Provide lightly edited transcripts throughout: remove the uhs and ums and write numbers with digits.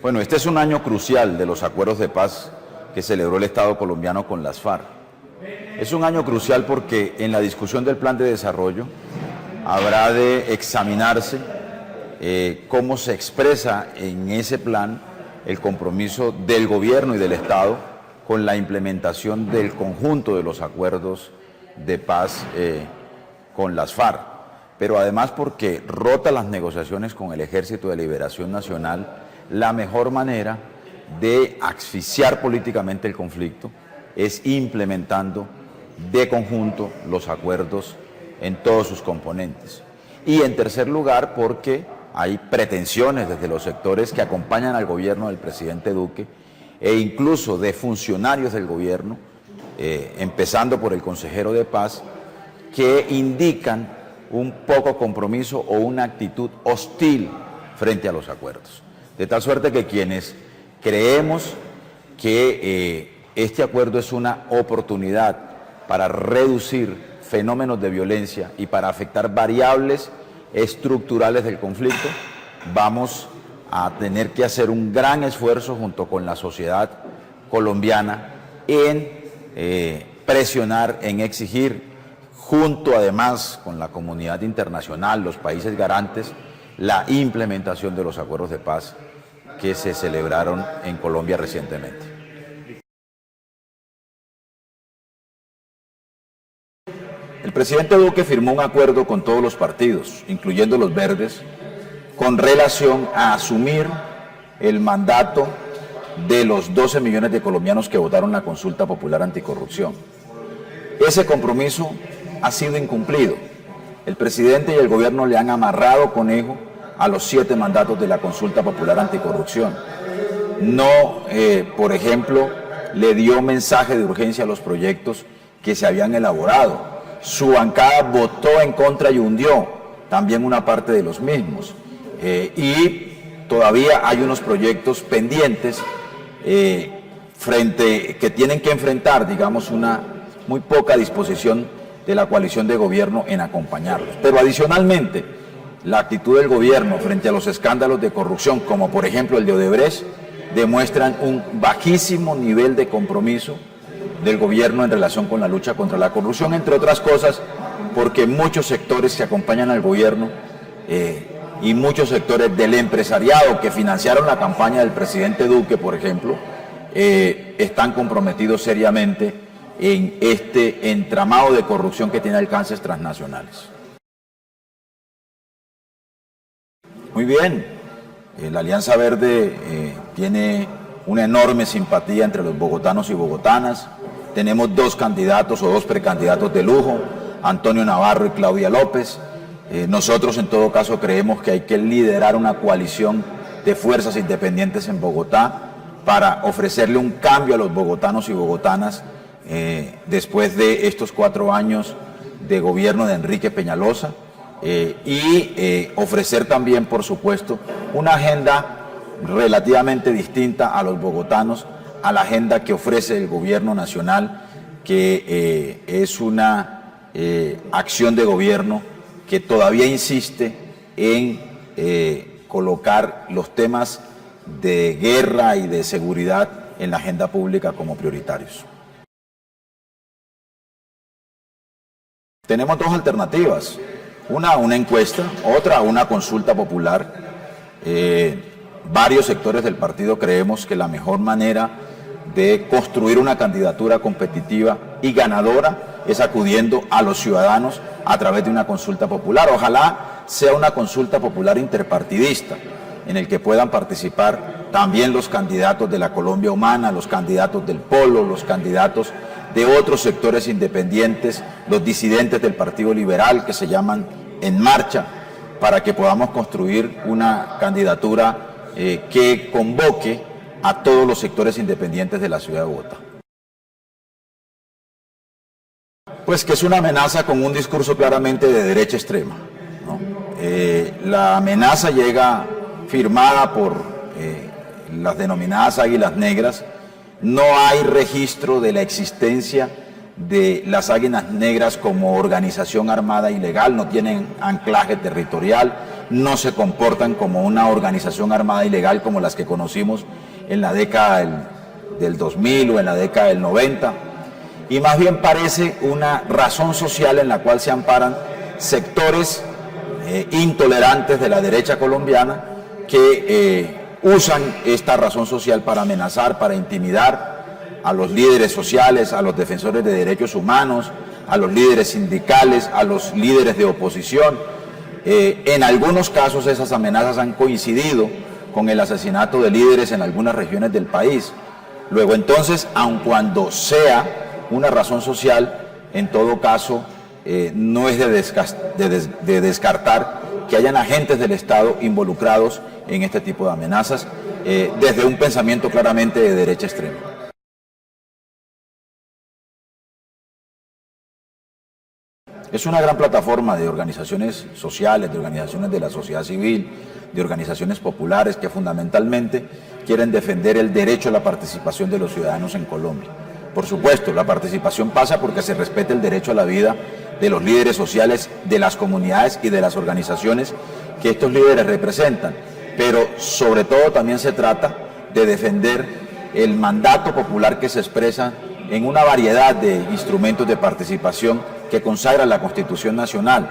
Bueno, este es un año crucial de los acuerdos de paz que celebró el Estado colombiano con las FARC. Es un año crucial porque en la discusión del plan de desarrollo habrá de examinarse cómo se expresa en ese plan el compromiso del gobierno y del Estado con la implementación del conjunto de los acuerdos de paz con las FARC. Pero además porque rota las negociaciones con el Ejército de Liberación Nacional, la mejor manera de asfixiar políticamente el conflicto es implementando de conjunto los acuerdos en todos sus componentes. Y en tercer lugar, porque hay pretensiones desde los sectores que acompañan al gobierno del presidente Duque e incluso de funcionarios del gobierno, empezando por el consejero de paz, que indican un poco compromiso o una actitud hostil frente a los acuerdos. De tal suerte que quienes creemos que este acuerdo es una oportunidad para reducir fenómenos de violencia y para afectar variables estructurales del conflicto, vamos a tener que hacer un gran esfuerzo junto con la sociedad colombiana en presionar, en exigir, junto además con la comunidad internacional, los países garantes, la implementación de los acuerdos de paz que se celebraron en Colombia recientemente. El presidente Duque firmó un acuerdo con todos los partidos, incluyendo los verdes, con relación a asumir el mandato de los 12 millones de colombianos que votaron la consulta popular anticorrupción. Ese compromiso ha sido incumplido. El presidente y el gobierno le han amarrado conejo a los 7 mandatos de la consulta popular anticorrupción. No, por ejemplo, le dio mensaje de urgencia a los proyectos que se habían elaborado. Su bancada votó en contra y hundió también una parte de los mismos. Y todavía hay unos proyectos pendientes que tienen que enfrentar, digamos, una muy poca disposición de la coalición de gobierno en acompañarlos. Pero adicionalmente, la actitud del gobierno frente a los escándalos de corrupción, como por ejemplo el de Odebrecht, demuestran un bajísimo nivel de compromiso del gobierno en relación con la lucha contra la corrupción, entre otras cosas, porque muchos sectores que acompañan al gobierno y muchos sectores del empresariado que financiaron la campaña del presidente Duque, por ejemplo, están comprometidos seriamente en este entramado de corrupción que tiene alcances transnacionales. Muy bien, la Alianza Verde tiene una enorme simpatía entre los bogotanos y bogotanas. Tenemos 2 candidatos o 2 precandidatos de lujo, Antonio Navarro y Claudia López. Nosotros en todo caso creemos que hay que liderar una coalición de fuerzas independientes en Bogotá para ofrecerle un cambio a los bogotanos y bogotanas después de estos 4 años de gobierno de Enrique Peñalosa. Y ofrecer también, por supuesto, una agenda relativamente distinta a los bogotanos, a la agenda que ofrece el gobierno nacional, que es una acción de gobierno que todavía insiste en colocar los temas de guerra y de seguridad en la agenda pública como prioritarios. Tenemos 2 alternativas. Una encuesta, otra una consulta popular. Varios sectores del partido creemos que la mejor manera de construir una candidatura competitiva y ganadora es acudiendo a los ciudadanos a través de una consulta popular. Ojalá sea una consulta popular interpartidista, en el que puedan participar también los candidatos de la Colombia Humana, los candidatos del Polo, los candidatos de otros sectores independientes, los disidentes del Partido Liberal que se llaman En Marcha, para que podamos construir una candidatura que convoque a todos los sectores independientes de la ciudad de Bogotá. Pues que es una amenaza con un discurso claramente de derecha extrema, ¿no? La amenaza llega firmada por las denominadas Águilas Negras. No hay registro de la existencia de las Águilas Negras como organización armada ilegal, no tienen anclaje territorial, no se comportan como una organización armada ilegal como las que conocimos en la década del 2000 o en la década del 90, y más bien parece una razón social en la cual se amparan sectores intolerantes de la derecha colombiana que usan esta razón social para amenazar, para intimidar a los líderes sociales, a los defensores de derechos humanos, a los líderes sindicales, a los líderes de oposición. En algunos casos esas amenazas han coincidido con el asesinato de líderes en algunas regiones del país. Luego entonces, aun cuando sea una razón social, en todo caso no es de descartar que hayan agentes del Estado involucrados en este tipo de amenazas desde un pensamiento claramente de derecha extrema. Es una gran plataforma de organizaciones sociales, de organizaciones de la sociedad civil, de organizaciones populares que fundamentalmente quieren defender el derecho a la participación de los ciudadanos en Colombia. Por supuesto, la participación pasa porque se respete el derecho a la vida de los líderes sociales, de las comunidades y de las organizaciones que estos líderes representan, pero sobre todo también se trata de defender el mandato popular que se expresa en una variedad de instrumentos de participación que consagra la Constitución Nacional.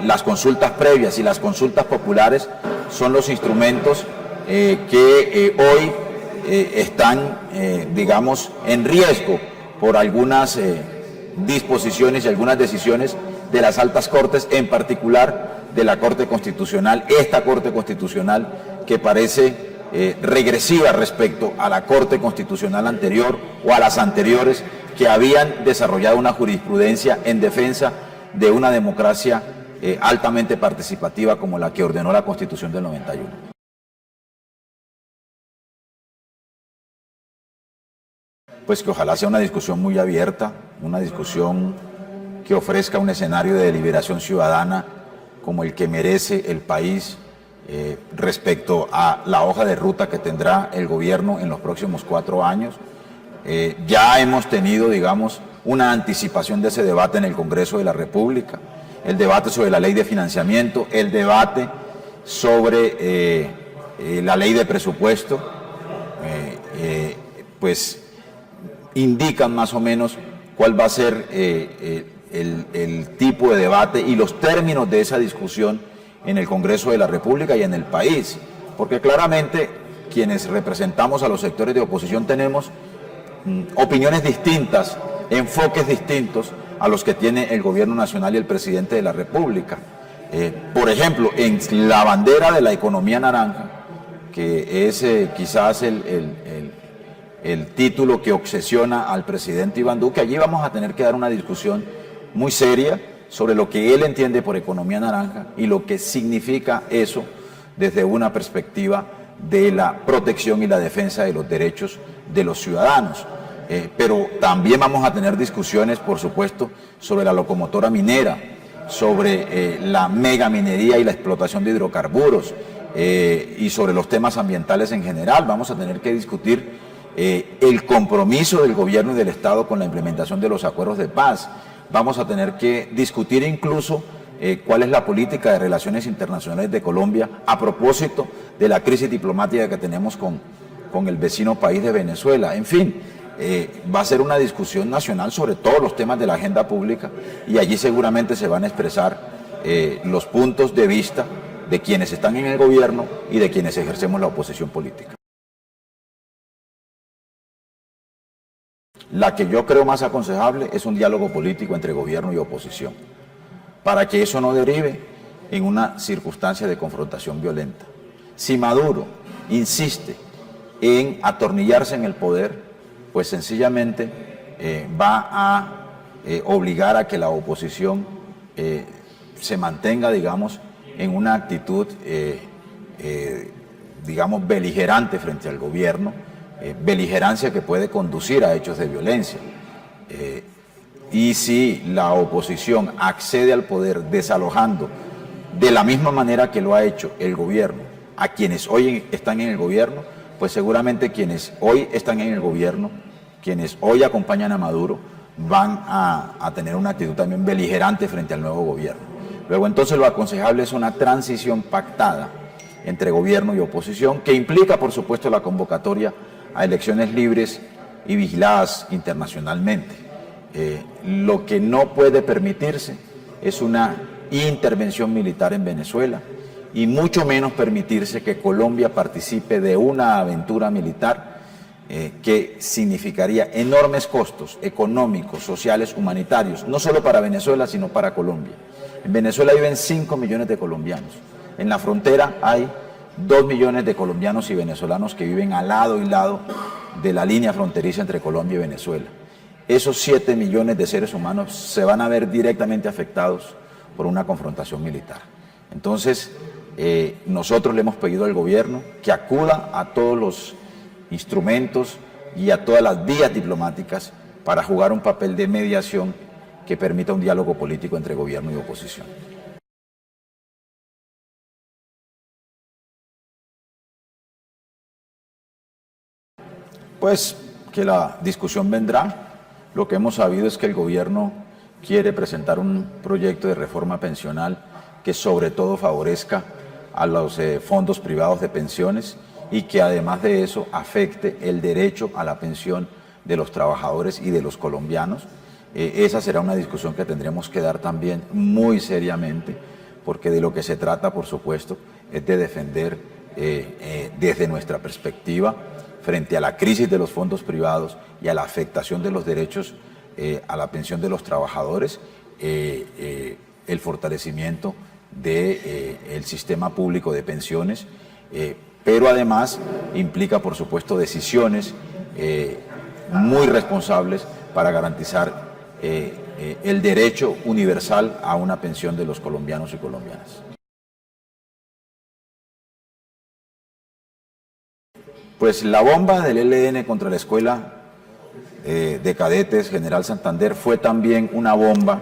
Las consultas previas y las consultas populares son los instrumentos que hoy están, digamos, en riesgo por algunas disposiciones y algunas decisiones de las altas cortes, en particular de la Corte Constitucional, esta Corte Constitucional que parece regresiva respecto a la Corte Constitucional anterior o a las anteriores que habían desarrollado una jurisprudencia en defensa de una democracia altamente participativa como la que ordenó la Constitución del 91. Pues que ojalá sea una discusión muy abierta, una discusión que ofrezca un escenario de deliberación ciudadana como el que merece el país respecto a la hoja de ruta que tendrá el gobierno en los próximos 4 años. Ya hemos tenido, digamos, una anticipación de ese debate en el Congreso de la República, el debate sobre la ley de financiamiento, el debate sobre la ley de presupuesto, pues indican más o menos cuál va a ser el tipo de debate y los términos de esa discusión en el Congreso de la República y en el país, porque claramente quienes representamos a los sectores de oposición tenemos opiniones distintas, enfoques distintos a los que tiene el Gobierno Nacional y el Presidente de la República. Por ejemplo, en la bandera de la economía naranja, que es quizás el título que obsesiona al presidente Iván Duque, allí vamos a tener que dar una discusión muy seria sobre lo que él entiende por economía naranja y lo que significa eso desde una perspectiva de la protección y la defensa de los derechos de los ciudadanos. Pero también vamos a tener discusiones, por supuesto, sobre la locomotora minera, sobre la megaminería y la explotación de hidrocarburos y sobre los temas ambientales en general. Vamos a tener que discutir el compromiso del gobierno y del Estado con la implementación de los acuerdos de paz. Vamos a tener que discutir incluso cuál es la política de relaciones internacionales de Colombia a propósito de la crisis diplomática que tenemos con el vecino país de Venezuela. En fin, va a ser una discusión nacional sobre todos los temas de la agenda pública y allí seguramente se van a expresar los puntos de vista de quienes están en el gobierno y de quienes ejercemos la oposición política. La que yo creo más aconsejable es un diálogo político entre gobierno y oposición, para que eso no derive en una circunstancia de confrontación violenta. Si Maduro insiste en atornillarse en el poder, pues sencillamente va a obligar a que la oposición se mantenga, digamos, en una actitud, digamos, beligerante frente al gobierno, beligerancia que puede conducir a hechos de violencia. Y si la oposición accede al poder desalojando de la misma manera que lo ha hecho el gobierno a quienes hoy están en el gobierno, pues seguramente quienes hoy están en el gobierno, quienes hoy acompañan a Maduro, van a tener una actitud también beligerante frente al nuevo gobierno. Luego entonces lo aconsejable es una transición pactada entre gobierno y oposición, que implica por supuesto la convocatoria a elecciones libres y vigiladas internacionalmente. Lo que no puede permitirse es una intervención militar en Venezuela y mucho menos permitirse que Colombia participe de una aventura militar que significaría enormes costos económicos, sociales, humanitarios, no solo para Venezuela, sino para Colombia. En Venezuela viven 5 millones de colombianos. En la frontera hay 2 millones de colombianos y venezolanos que viven al lado y lado de la línea fronteriza entre Colombia y Venezuela. Esos 7 millones de seres humanos se van a ver directamente afectados por una confrontación militar. Entonces, nosotros le hemos pedido al gobierno que acuda a todos los instrumentos y a todas las vías diplomáticas para jugar un papel de mediación que permita un diálogo político entre gobierno y oposición. Pues que la discusión vendrá. Lo que hemos sabido es que el gobierno quiere presentar un proyecto de reforma pensional que sobre todo favorezca a los fondos privados de pensiones y que además de eso afecte el derecho a la pensión de los trabajadores y de los colombianos. Esa será una discusión que tendremos que dar también muy seriamente, porque de lo que se trata, por supuesto, es de defender desde nuestra perspectiva, frente a la crisis de los fondos privados y a la afectación de los derechos a la pensión de los trabajadores, el fortalecimiento del sistema público de pensiones, pero además implica, por supuesto, decisiones muy responsables para garantizar el derecho universal a una pensión de los colombianos y colombianas. Pues la bomba del ELN contra la Escuela de Cadetes General Santander fue también una bomba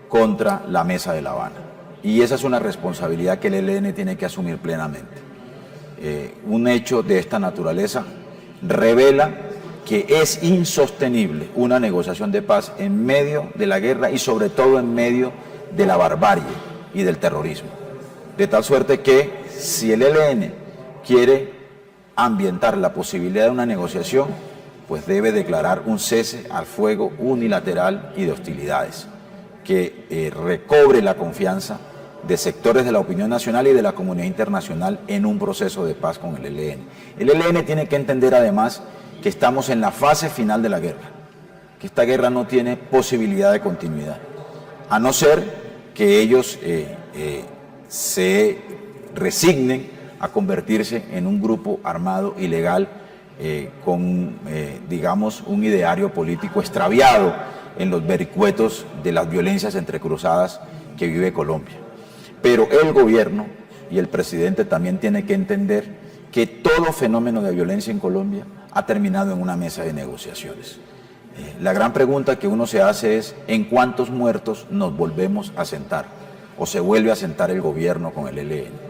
contra la Mesa de La Habana. Y esa es una responsabilidad que el ELN tiene que asumir plenamente. Un hecho de esta naturaleza revela que es insostenible una negociación de paz en medio de la guerra y sobre todo en medio de la barbarie y del terrorismo. De tal suerte que si el ELN quiere ambientar la posibilidad de una negociación, pues debe declarar un cese al fuego unilateral y de hostilidades, que recobre la confianza de sectores de la opinión nacional y de la comunidad internacional en un proceso de paz con el ELN. El ELN tiene que entender además que estamos en la fase final de la guerra, que esta guerra no tiene posibilidad de continuidad, a no ser que ellos se resignen a convertirse en un grupo armado ilegal con, digamos, un ideario político extraviado en los vericuetos de las violencias entrecruzadas que vive Colombia. Pero el gobierno y el presidente también tienen que entender que todo fenómeno de violencia en Colombia ha terminado en una mesa de negociaciones. La gran pregunta que uno se hace es ¿en cuántos muertos nos volvemos a sentar? ¿O se vuelve a sentar el gobierno con el ELN?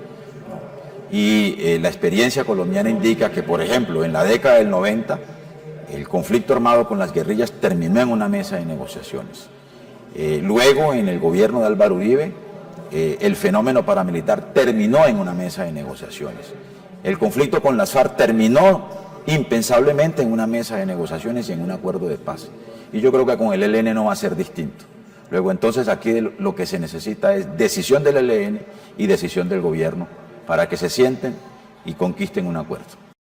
Y la experiencia colombiana indica que, por ejemplo, en la década del 90, el conflicto armado con las guerrillas terminó en una mesa de negociaciones. Luego, en el gobierno de Álvaro Uribe, el fenómeno paramilitar terminó en una mesa de negociaciones. El conflicto con las FARC terminó impensablemente en una mesa de negociaciones y en un acuerdo de paz. Y yo creo que con el ELN no va a ser distinto. Luego, entonces, aquí lo que se necesita es decisión del ELN y decisión del gobierno para que se sienten y conquisten un acuerdo.